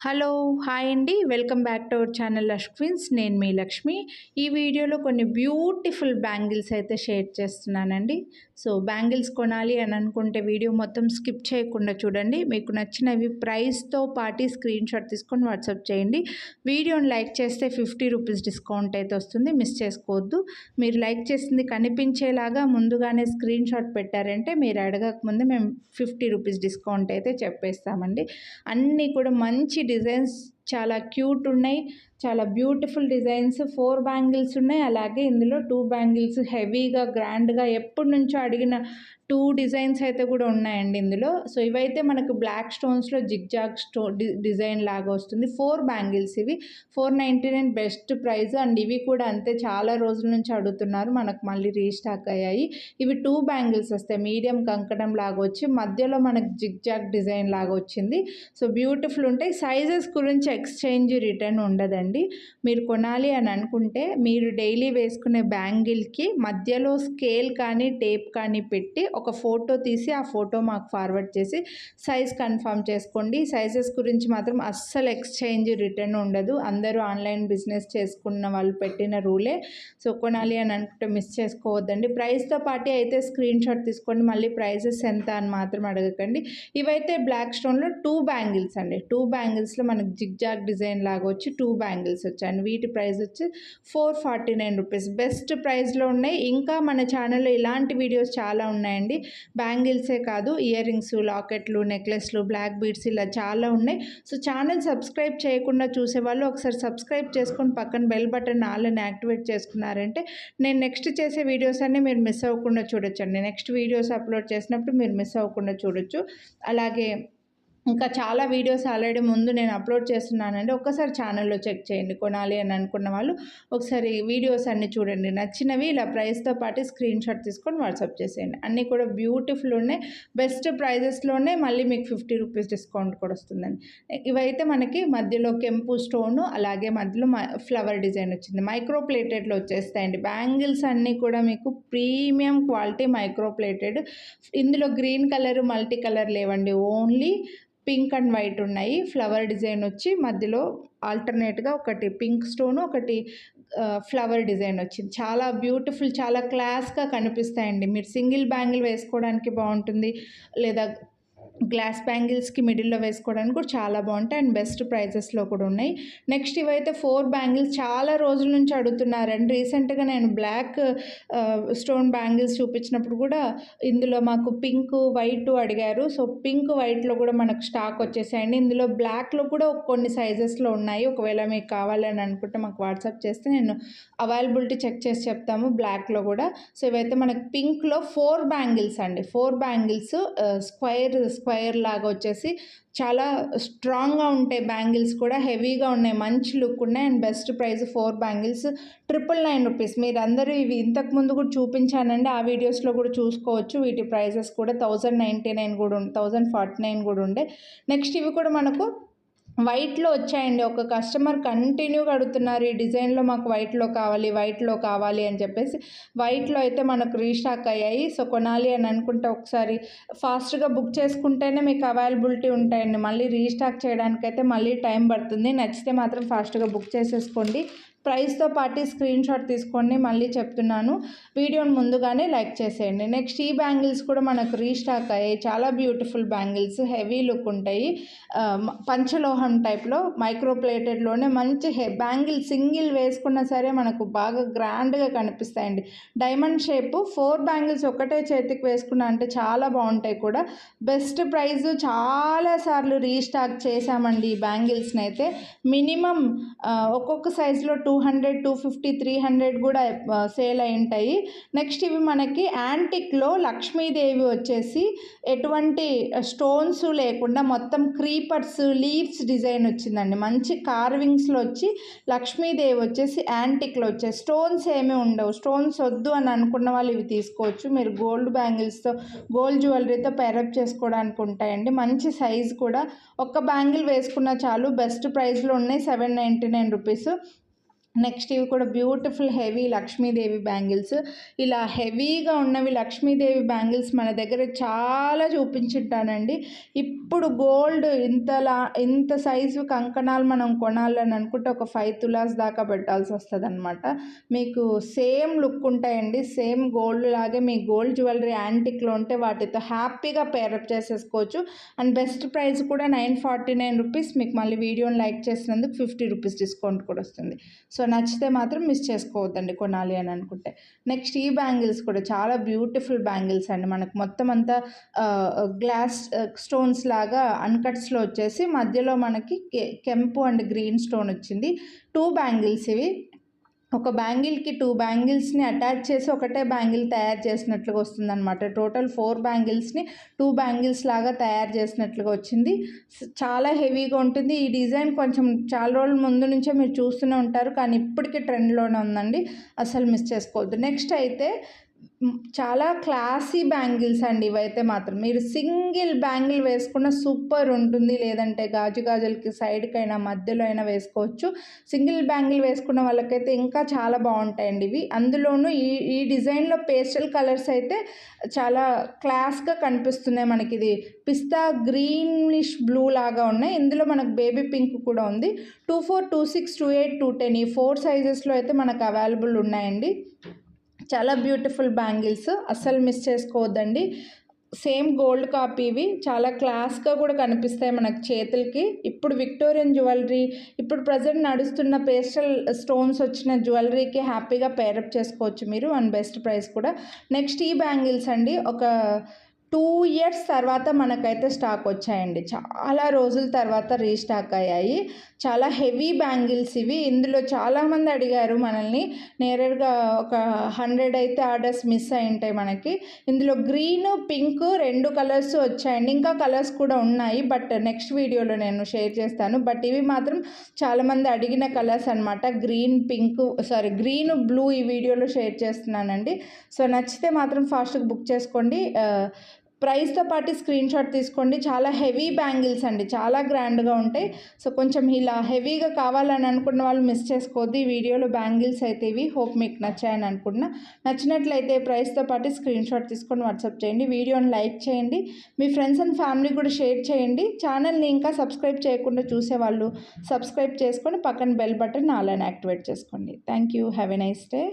Hello! Hi అండి. Welcome back to our channel Lush Queens. నేను మీ లక్ష్మి. ఈ వీడియోలో కొన్ని బ్యూటిఫుల్ బ్యాంగిల్స్ అయితే షేర్ చేస్తున్నానండి. సో, బ్యాంగిల్స్ కొనాలి అని అనుకుంటే వీడియో మొత్తం స్కిప్ చేయకుండా చూడండి. మీకు నచ్చినవి ప్రైస్‌తో పాటు స్క్రీన్‌షాట్ తీసుకొని వాట్సాప్ చేయండి. వీడియోని లైక్ చేస్తే ₹50 డిస్కౌంట్ అయితే వస్తుంది. మిస్ చేసుకోవద్దు. మీరు లైక్ చేసింది కనిపించేలాగా ముందుగానే స్క్రీన్‌షాట్ పెట్టారంటే మీరు అడగకముందే మేము ₹50 డిస్కౌంట్ అయితే చెప్పేస్తామండి. అన్నీ కూడా మంచి డిజైన్స్ చాలా క్యూట్ ఉన్నాయి. చాలా బ్యూటిఫుల్ డిజైన్స్ 4 బ్యాంగిల్స్ ఉన్నాయి. అలాగే ఇందులో 2 బ్యాంగిల్స్ హెవీగా గ్రాండ్‌గా ఎప్పటినుంచో అడిగిన 2 డిజైన్స్ అయితే కూడా ఉన్నాయండి ఇందులో. సో, ఇవైతే మనకు బ్లాక్ స్టోన్స్‌లో జిగ్‌జాగ్ డిజైన్ లాగా వస్తుంది. 4 బ్యాంగిల్స్ ఇవి. 499 బెస్ట్ ప్రైస్ అండ్ ఇవి కూడా అంతే చాలా రోజుల నుంచి అడుగుతున్నారు. మనకు మళ్ళీ రీస్టాక్ అయ్యాయి. ఇవి 2 బ్యాంగిల్స్ వస్తాయి. మీడియం కంకణం లాగా వచ్చి మధ్యలో మనకు జిగ్‌జాగ్ డిజైన్ లాగా వచ్చింది. సో, బ్యూటిఫుల్ ఉంటాయి. సైజెస్ గురించి ఎక్స్చేంజ్ రిటర్న్ ఉండదండి. మీరు కొనాలి అని అనుకుంటే మీరు డైలీ వేసుకునే బ్యాంగిల్కి మధ్యలో స్కేల్ కానీ టేప్ కానీ పెట్టి ఒక ఫోటో తీసి ఆ ఫోటో మాకు ఫార్వర్డ్ చేసి సైజ్ కన్ఫర్మ్ చేసుకోండి. సైజెస్ గురించి మాత్రం అస్సలు ఎక్స్చేంజ్ రిటర్న్ ఉండదు. అందరూ ఆన్లైన్ బిజినెస్ చేసుకున్న వాళ్ళు పెట్టిన రూలే. సో, కొనాలి అని అనుకుంటే మిస్ చేసుకోవద్దండి. ప్రైస్తో పాటు అయితే స్క్రీన్‌షాట్ తీసుకోండి. మళ్ళీ ప్రైజెస్ ఎంత అని మాత్రం అడగకండి. ఇవైతే బ్లాక్ స్టోన్లో 2 బ్యాంగిల్స్ అండి. 2 బ్యాంగిల్స్లో మనకు జిగ్‌జాగ్ డిజైన్ లాగా వచ్చి 2 బ్యాంగిల్స్ వచ్చాయండి. వీటి ప్రైస్ వచ్చి ₹449 బెస్ట్ ప్రైస్లో ఉన్నాయి. ఇంకా మన ఛానల్లో ఇలాంటి వీడియోస్ చాలా ఉన్నాయండి. బ్యాంగిల్సే కాదు, ఇయర్ రింగ్స్, లాకెట్లు, నెక్లెస్లు, బ్లాక్ బీడ్స్ ఇలా చాలా ఉన్నాయి. సో, ఛానల్ సబ్స్క్రైబ్ చేయకుండా చూసేవాళ్ళు ఒకసారి సబ్స్క్రైబ్ చేసుకొని పక్కన బెల్ బటన్ ఆల్ అని యాక్టివేట్ చేసుకున్నారంటే నేను నెక్స్ట్ చేసే వీడియోస్ అన్నీ మీరు మిస్ అవ్వకుండా చూడొచ్చండి. నెక్స్ట్ వీడియోస్ అప్లోడ్ చేసినప్పుడు మీరు మిస్ అవ్వకుండా చూడొచ్చు. అలాగే ఇంకా చాలా వీడియోస్ ఆల్రెడీ ముందు నేను అప్లోడ్ చేస్తున్నానండి. ఒక్కసారి ఛానల్లో చెక్ చేయండి. కొనాలి అని అనుకున్న వాళ్ళు ఒకసారి వీడియోస్ అన్నీ చూడండి. నచ్చినవి ఇలా ప్రైస్తో పాటు స్క్రీన్‌షాట్ తీసుకొని వాట్సాప్ చేసేయండి. అన్నీ కూడా బ్యూటిఫుల్ ఉన్నాయి. బెస్ట్ ప్రైజెస్లోనే మళ్ళీ మీకు ₹50 డిస్కౌంట్ కూడా వస్తుందండి. ఇవైతే మనకి మధ్యలో కెంపు స్టోను అలాగే మధ్యలో ఫ్లవర్ డిజైన్ వచ్చింది. మైక్రో ప్లేటెడ్లో వచ్చేస్తాయండి. బ్యాంగిల్స్ అన్నీ కూడా మీకు ప్రీమియం క్వాలిటీ మైక్రో ప్లేటెడ్. ఇందులో గ్రీన్ కలర్, మల్టీ కలర్ లేవండి. ఓన్లీ పింక్ అండ్ వైట్ ఉన్నాయి. ఫ్లవర్ డిజైన్ వచ్చి మధ్యలో ఆల్టర్నేట్గా ఒకటి పింక్ స్టోన్, ఒకటి ఫ్లవర్ డిజైన్ వచ్చింది. చాలా బ్యూటిఫుల్, చాలా క్లాస్గా కనిపిస్తాయండి. మీరు సింగిల్ బ్యాంగిల్ వేసుకోవడానికి బాగుంటుంది, లేదా గ్లాస్ బ్యాంగిల్స్కి మిడిల్లో వేసుకోవడానికి కూడా చాలా బాగుంటాయి అండ్ బెస్ట్ ప్రైజెస్లో కూడా ఉన్నాయి. నెక్స్ట్ ఇవైతే 4 బ్యాంగిల్స్ చాలా రోజుల నుంచి అడుగుతున్నారండి. రీసెంట్గా నేను బ్లాక్ స్టోన్ బ్యాంగిల్స్ చూపించినప్పుడు కూడా ఇందులో మాకు పింక్ వైట్ అడిగారు. సో, పింక్ వైట్లో కూడా మనకు స్టాక్ వచ్చేసాయండి. ఇందులో బ్లాక్లో కూడా కొన్ని సైజెస్లో ఉన్నాయి. ఒకవేళ మీకు కావాలని అనుకుంటే మాకు వాట్సాప్ చేస్తే నేను అవైలబిలిటీ చెక్ చేసి చెప్తాము బ్లాక్లో కూడా. సో, ఇవైతే మనకు పింక్లో 4 బ్యాంగిల్స్ అండి. 4 బ్యాంగిల్స్ స్క్వేర్ లాగా వచ్చేసి చాలా స్ట్రాంగ్గా ఉంటాయి. బ్యాంగిల్స్ కూడా హెవీగా ఉన్నాయి, మంచి లుక్ ఉన్నాయి అండ్ బెస్ట్ ప్రైస్ 4 బ్యాంగిల్స్ ₹999. మీరు అందరూ ఇవి ఇంతకుముందు కూడా చూపించానండి. ఆ వీడియోస్లో కూడా చూసుకోవచ్చు. వీటి ప్రైజెస్ కూడా 1099 కూడా 1049 కూడా ఉండే. నెక్స్ట్ ఇవి కూడా మనకు వైట్లో వచ్చాయండి. ఒక కస్టమర్ కంటిన్యూగా అడుగుతున్నారు, ఈ డిజైన్లో మాకు వైట్లో కావాలి అని చెప్పేసి. వైట్లో అయితే మనకు రీస్టాక్ అయ్యాయి. సో, కొనాలి అని అనుకుంటే ఒకసారి ఫాస్ట్గా బుక్ చేసుకుంటేనే మీకు అవైలబిలిటీ ఉంటాయండి. మళ్ళీ రీస్టాక్ చేయడానికైతే మళ్ళీ టైం పడుతుంది. నచ్చితే మాత్రం ఫాస్ట్గా బుక్ చేసేసుకోండి. ప్రైస్తో పాటు స్క్రీన్‌షాట్ తీసుకోండి. మళ్ళీ చెప్తున్నాను, వీడియోని ముందుగానే లైక్ చేసేయండి. నెక్స్ట్ ఈ బ్యాంగిల్స్ కూడా మనకు రీస్టాక్ అయ్యాయి. చాలా బ్యూటిఫుల్ బ్యాంగిల్స్, హెవీ లుక్ ఉంటాయి. పంచలోహం టైప్లో మైక్రో ప్లేటెడ్లోనే మంచి బ్యాంగిల్ సింగిల్ వేసుకున్నా సరే మనకు బాగా గ్రాండ్గా కనిపిస్తాయండి. డైమండ్ షేపు 4 బ్యాంగిల్స్ ఒకటే చేతికి వేసుకున్నా అంటే చాలా బాగుంటాయి కూడా. బెస్ట్ ప్రైస్, చాలాసార్లు రీస్టాక్ చేశామండి ఈ బ్యాంగిల్స్ని అయితే. మినిమం ఒక్కొక్క సైజులో 200, 250, 300 కూడా సేల్ అయి ఉంటాయి. నెక్స్ట్ ఇవి మనకి యాంటిక్లో లక్ష్మీదేవి వచ్చేసి ఎటువంటి స్టోన్స్ లేకుండా మొత్తం క్రీపర్స్, లీవ్స్ డిజైన్ వచ్చిందండి. మంచి కార్వింగ్స్లో వచ్చి లక్ష్మీదేవి వచ్చేసి యాంటిక్లో వచ్చేసి స్టోన్స్ ఏమీ ఉండవు. స్టోన్స్ వద్దు అని అనుకున్న వాళ్ళు ఇవి తీసుకోవచ్చు. మీరు గోల్డ్ బ్యాంగిల్స్తో, గోల్డ్ జ్యువెలరీతో పేరప్ చేసుకోవడానికి ఉంటాయండి. మంచి సైజ్ కూడా. ఒక్క బ్యాంగిల్ వేసుకున్నా చాలు. బెస్ట్ ప్రైస్లో ఉన్నాయి, ₹799. నెక్స్ట్ ఇవి కూడా బ్యూటిఫుల్ హెవీ లక్ష్మీదేవి బ్యాంగిల్స్. ఇలా హెవీగా ఉన్నవి లక్ష్మీదేవి బ్యాంగిల్స్ మన దగ్గర చాలా చూపించుంటానండి. ఇప్పుడు గోల్డ్ ఇంత సైజు కంకణాలు మనం కొనాలని అనుకుంటే ఒక 5 తులాస్ దాకా పెట్టాల్సి వస్తుందన్నమాట. మీకు సేమ్ లుక్ ఉంటాయండి, సేమ్ గోల్డ్ లాగే. మీ గోల్డ్ జ్యువెలరీ యాంటిక్లో ఉంటే వాటితో హ్యాపీగా పేరప్ చేసేసుకోవచ్చు. అండ్ బెస్ట్ ప్రైస్ కూడా 949 రూపీస్. మీకు మళ్ళీ వీడియోని లైక్ చేసినందుకు 50 రూపీస్ డిస్కౌంట్ కూడా వస్తుంది. సో నచ్చితే మాత్రం మిస్ చేసుకోవద్దండి కొనాలి అని అనుకుంటే. నెక్స్ట్ ఈ బ్యాంగిల్స్ కూడా చాలా బ్యూటిఫుల్ బ్యాంగిల్స్ అండి. మనకు మొత్తం అంతా గ్లాస్ స్టోన్స్ లాగా అన్కట్స్లో వచ్చేసి మధ్యలో మనకి కెంపు అండ్ గ్రీన్ స్టోన్ వచ్చింది. 2 బ్యాంగిల్స్ ఇవి. ఒక బ్యాంగిల్కి 2 బ్యాంగిల్స్ని అటాచ్ చేసి ఒకటే బ్యాంగిల్ తయారు చేసినట్లుగా వస్తుందన్నమాట. టోటల్ 4 బ్యాంగిల్స్ని 2 బ్యాంగిల్స్ లాగా తయారు చేసినట్లుగా వచ్చింది. చాలా హెవీగా ఉంటుంది. ఈ డిజైన్ కొంచెం చాలా రోజుల ముందు నుంచే మీరు చూస్తూనే ఉంటారు, కానీ ఇప్పటికీ ట్రెండ్లోనే ఉందండి, అసలు మిస్ చేసుకోవద్దు. నెక్స్ట్ అయితే చాలా క్లాసీ బ్యాంగిల్స్ అండి ఇవైతే మాత్రం. మీరు సింగిల్ బ్యాంగిల్ వేసుకున్న సూపర్ ఉంటుంది, లేదంటే గాజులకి సైడ్కైనా మధ్యలో అయినా వేసుకోవచ్చు. సింగిల్ బ్యాంగిల్ వేసుకున్న వాళ్ళకైతే ఇంకా చాలా బాగుంటాయండి ఇవి. అందులోనూ ఈ డిజైన్లో పేస్టల్ కలర్స్ అయితే చాలా క్లాస్గా కనిపిస్తున్నాయి. మనకి ఇది పిస్తా గ్రీనిష్ బ్లూ లాగా ఉన్నాయి. ఇందులో మనకు బేబీ పింక్ కూడా ఉంది. 24, 26, 28, 210 ఈ 4 సైజెస్లో అయితే మనకు అవైలబుల్ ఉన్నాయండి. చాలా బ్యూటిఫుల్ బ్యాంగిల్స్, అస్సలు మిస్ చేసుకోవద్దండి. సేమ్ గోల్డ్ కాపీ ఇవి. చాలా క్లాస్గా కూడా కనిపిస్తాయి మనకు చేతులకి. ఇప్పుడు విక్టోరియన్ జ్యువెలరీ, ఇప్పుడు ప్రజెంట్ నడుస్తున్న పేస్టల్ స్టోన్స్ వచ్చిన జ్యువెలరీకి హ్యాపీగా పేరప్ చేసుకోవచ్చు మీరు, అండ్ బెస్ట్ ప్రైస్ కూడా. నెక్స్ట్ ఈ బ్యాంగిల్స్ అండి ఒక 2 ఇయర్స్ తర్వాత మనకైతే స్టాక్ వచ్చాయండి. చాలా రోజుల తర్వాత రీస్టాక్ అయ్యాయి. చాలా హెవీ బ్యాంగిల్స్ ఇవి. ఇందులో చాలామంది అడిగారు మనల్ని. నేరుగా ఒక 100 అయితే ఆర్డర్స్ మిస్ అయి ఉంటాయి మనకి. ఇందులో గ్రీన్, పింక్ 2 కలర్స్ వచ్చాయండి. ఇంకా కలర్స్ కూడా ఉన్నాయి, బట్ నెక్స్ట్ వీడియోలో నేను షేర్ చేస్తాను. బట్ ఇవి మాత్రం చాలామంది అడిగిన కలర్స్ అనమాట. గ్రీన్ బ్లూ ఈ వీడియోలో షేర్ చేస్తున్నానండి. సో నచ్చితే మాత్రం ఫాస్ట్గా బుక్ చేసుకోండి. ప్రైస్తో పాటు స్క్రీన్ షాట్ తీసుకోండి. చాలా హెవీ బ్యాంగిల్స్ అండి, చాలా గ్రాండ్గా ఉంటాయి. సో కొంచెం ఇలా హెవీగా కావాలని అనుకున్న వాళ్ళు మిస్ చేసుకోవద్దు. ఈ వీడియోలో బ్యాంగిల్స్ అయితే ఇవి. హోప్ మీకు నచ్చాయని అనుకున్నా. నచ్చినట్లయితే ప్రైస్తో పాటు స్క్రీన్ షాట్ తీసుకొని వాట్సాప్ చేయండి. వీడియోని లైక్ చేయండి, మీ ఫ్రెండ్స్ అండ్ ఫ్యామిలీ కూడా షేర్ చేయండి. ఛానల్ని ఇంకా సబ్స్క్రైబ్ చేయకుండా చూసేవాళ్ళు సబ్స్క్రైబ్ చేసుకొని పక్కన బెల్ బటన్ అలానే యాక్టివేట్ చేసుకోండి. Thank you. Have a nice day.